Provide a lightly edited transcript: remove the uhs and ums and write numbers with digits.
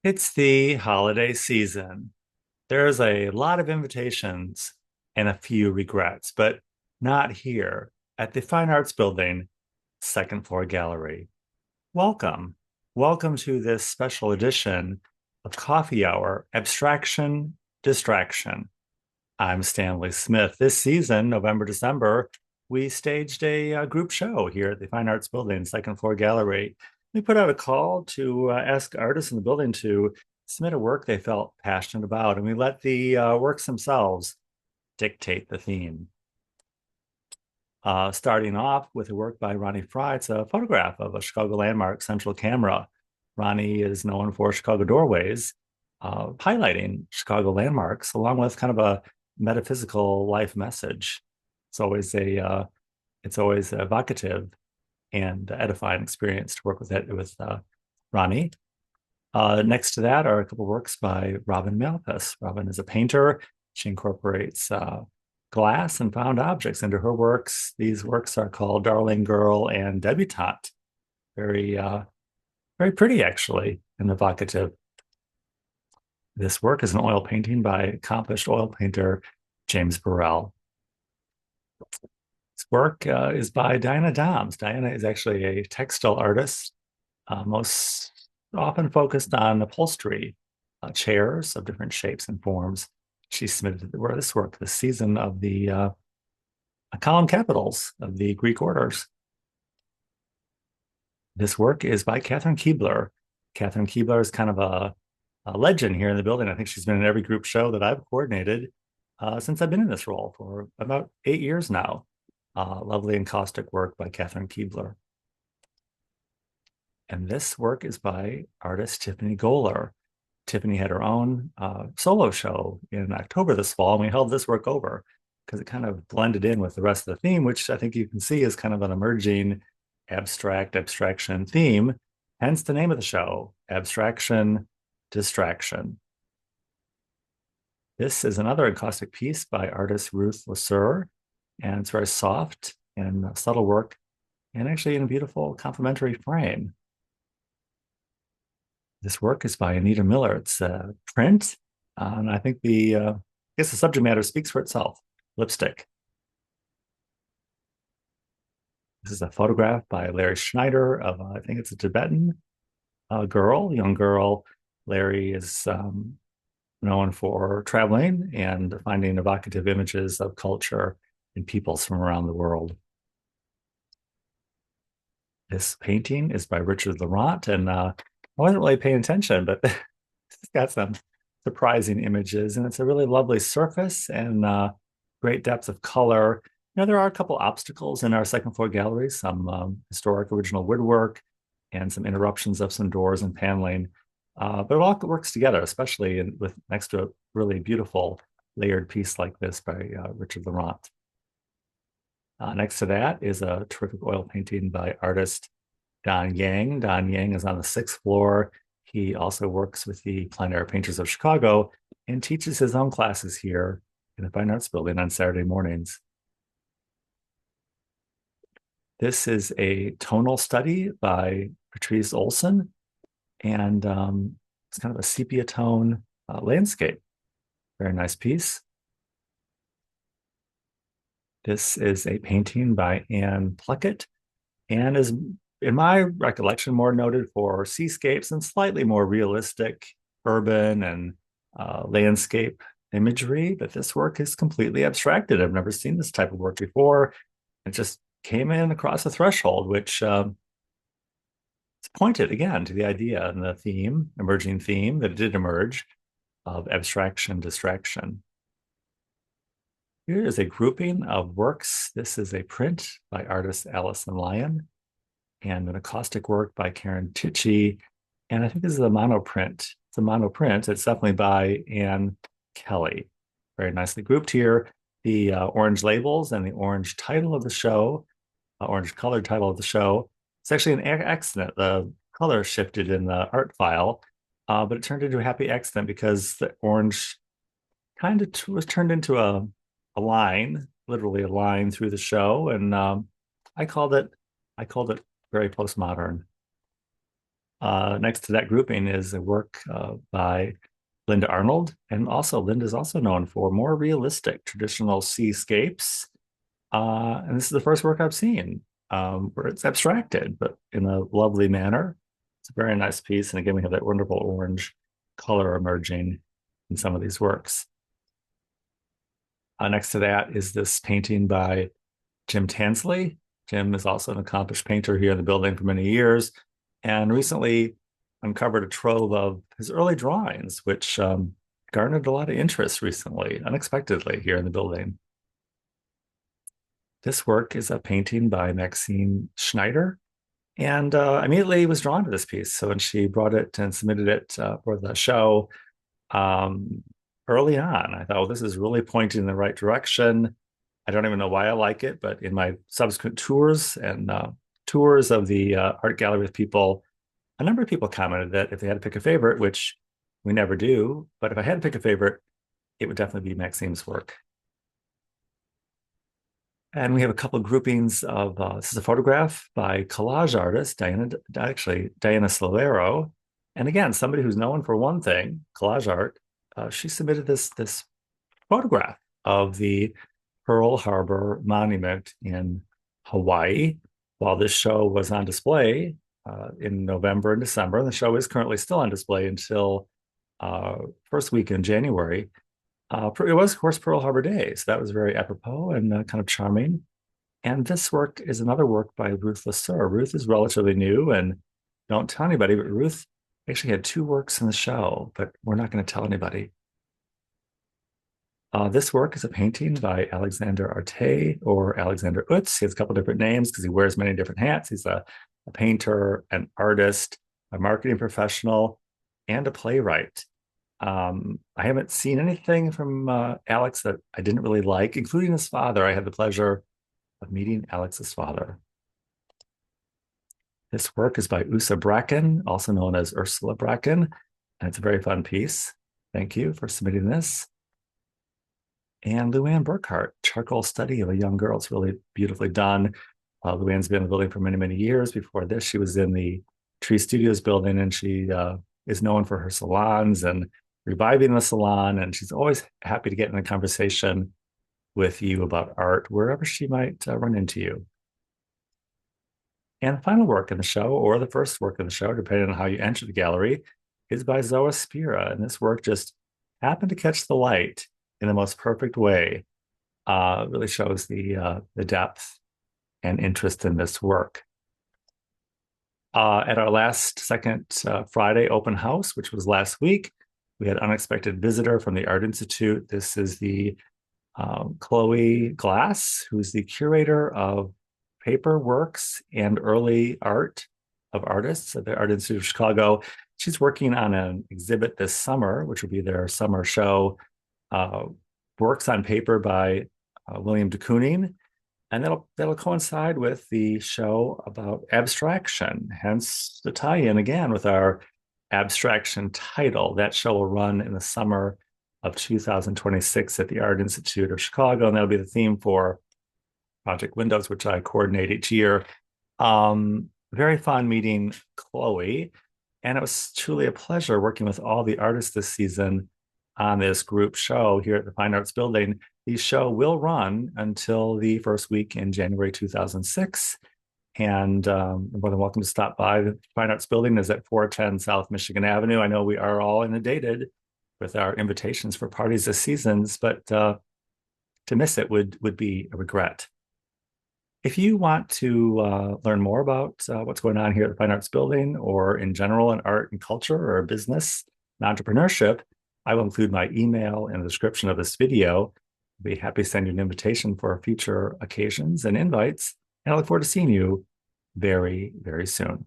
It's the holiday season. There's a lot of invitations and a few regrets, but not here at the Fine Arts Building, second floor gallery. Welcome. Welcome to this special edition of Coffee Hour Abstraction Distraction. I'm Stanley Smith. This season, November, December, we staged a group show here at the Fine Arts Building, second floor gallery. We put out a call to ask artists in the building to submit a work they felt passionate about, and we let the works themselves dictate the theme. Starting off with a work by Ronnie Fry. It's a photograph of a Chicago landmark, Central Camera. Ronnie is known for Chicago Doorways, highlighting Chicago landmarks along with kind of a metaphysical life message. It's always a evocative and edifying experience to work with Ronnie. Next to that are a couple of works by Robin Malpass. Robin is a painter. She incorporates glass and found objects into her works. These works are called Darling Girl and Debutante. Very pretty, actually, and evocative. This work is an oil painting by accomplished oil painter James Burrell. This work is by Diana Doms. Diana is actually a textile artist, most often focused on upholstery, chairs of different shapes and forms. She submitted this work this season of the column capitals of the Greek orders. This work is by Catherine Keebler. Catherine Keebler is kind of a legend here in the building. I think she's been in every group show that I've coordinated since I've been in this role for about 8 years now. Lovely encaustic work by Catherine Keebler. And this work is by artist Tiffany Goler. Tiffany had her own solo show in October this fall, and we held this work over because it kind of blended in with the rest of the theme, which I think you can see is kind of an emerging abstraction theme, hence the name of the show, Abstraction Distraction. This is another encaustic piece by artist Ruth Lasur, and it's very soft and subtle work, and actually in a beautiful complementary frame. This work is by Anita Miller. It's a print, and I think I guess the subject matter speaks for itself. Lipstick. This is a photograph by Larry Schneider of, I think it's a Tibetan young girl. Larry is known for traveling and finding evocative images of culture and peoples from around the world. This painting is by Richard Laurent, and I wasn't really paying attention, but it's got some surprising images, and it's a really lovely surface and great depth of color. There are a couple obstacles in our second floor gallery, some historic original woodwork and some interruptions of some doors and paneling. But it all works together, especially next to a really beautiful layered piece like this by Richard Laurent. Next to that is a terrific oil painting by artist Don Yang. Don Yang is on the 6th floor. He also works with the Plein Air Painters of Chicago and teaches his own classes here in the Fine Arts Building on Saturday mornings. This is a tonal study by Patrice Olson, and it's kind of a sepia tone landscape. Very nice piece. This is a painting by Anne Pluckett. Anne is, in my recollection, more noted for seascapes and slightly more realistic urban and landscape imagery, but this work is completely abstracted. I've never seen this type of work before. It just came in across the threshold, which it's pointed again to the idea and the theme, emerging theme that did emerge of abstraction distraction. Here is a grouping of works. This is a print by artist Allison Lyon and an acoustic work by Karen Tichy. And I think this is a monoprint. It's a monoprint. It's definitely by Anne Kelly. Very nicely grouped here. The orange labels and the orange title of the show, orange colored title of the show. It's actually an accident. The color shifted in the art file, but it turned into a happy accident because the orange kind of was turned into a line, literally a line through the show, and I called it very postmodern. Next to that grouping is a work by Linda Arnold, and also Linda's also known for more realistic traditional seascapes. And this is the first work I've seen where it's abstracted, but in a lovely manner. It's a very nice piece, and again, we have that wonderful orange color emerging in some of these works. Next to that is this painting by Jim Tansley. Jim is also an accomplished painter here in the building for many years, and recently uncovered a trove of his early drawings, which garnered a lot of interest recently, unexpectedly, here in the building. This work is a painting by Maxine Schneider, and immediately was drawn to this piece. So when she brought it and submitted it for the show um, early on, I thought, well, this is really pointing in the right direction. I don't even know why I like it, but in my subsequent tours and tours of the art gallery with people, a number of people commented that if they had to pick a favorite, which we never do, but if I had to pick a favorite, it would definitely be Maxine's work. And we have a couple of groupings of this is a photograph by collage artist Diana Solero. And again, somebody who's known for one thing, collage art. She submitted this photograph of the Pearl Harbor Monument in Hawaii while this show was on display in November and December. And the show is currently still on display until first week in January. It was, of course, Pearl Harbor Day, so that was very apropos and kind of charming. And this work is another work by Ruth Lesueur. Ruth is relatively new, and don't tell anybody, but Ruth actually had two works in the show, but we're not going to tell anybody. This work is a painting by Alexander Arte or Alexander Utz. He has a couple different names because he wears many different hats. He's a painter, an artist, a marketing professional, and a playwright. I haven't seen anything from Alex that I didn't really like, including his father. I had the pleasure of meeting Alex's father. This work is by Usa Bracken, also known as Ursula Bracken, and it's a very fun piece. Thank you for submitting this. And Luann Burkhart, charcoal study of a young girl. It's really beautifully done. Luann's been in the building for many, many years. Before this, she was in the Tree Studios building, and she is known for her salons and reviving the salon. And she's always happy to get in a conversation with you about art, wherever she might run into you. And the final work in the show, or the first work in the show, depending on how you enter the gallery, is by Zoa Spira. And this work just happened to catch the light in the most perfect way. Really shows the depth and interest in this work. At our last second Friday open house, which was last week, we had an unexpected visitor from the Art Institute. This is the Chloe Glass, who's the curator of paper works and early art of artists at the Art Institute of Chicago. She's working on an exhibit this summer, which will be their summer show, works on paper by William de Kooning. And that'll coincide with the show about abstraction, hence the tie-in again with our abstraction title. That show will run in the summer of 2026 at the Art Institute of Chicago, and that'll be the theme for Project Windows, which I coordinate each year. Very fun meeting Chloe, and it was truly a pleasure working with all the artists this season on this group show here at the Fine Arts Building. The show will run until the first week in January 2006. And you're more than welcome to stop by. The Fine Arts Building is at 410 South Michigan Avenue. I know we are all inundated with our invitations for parties this season, but to miss it would be a regret. If you want to learn more about what's going on here at the Fine Arts Building or in general in art and culture or business and entrepreneurship, I will include my email in the description of this video. I'll be happy to send you an invitation for future occasions and invites. And I look forward to seeing you very, very soon.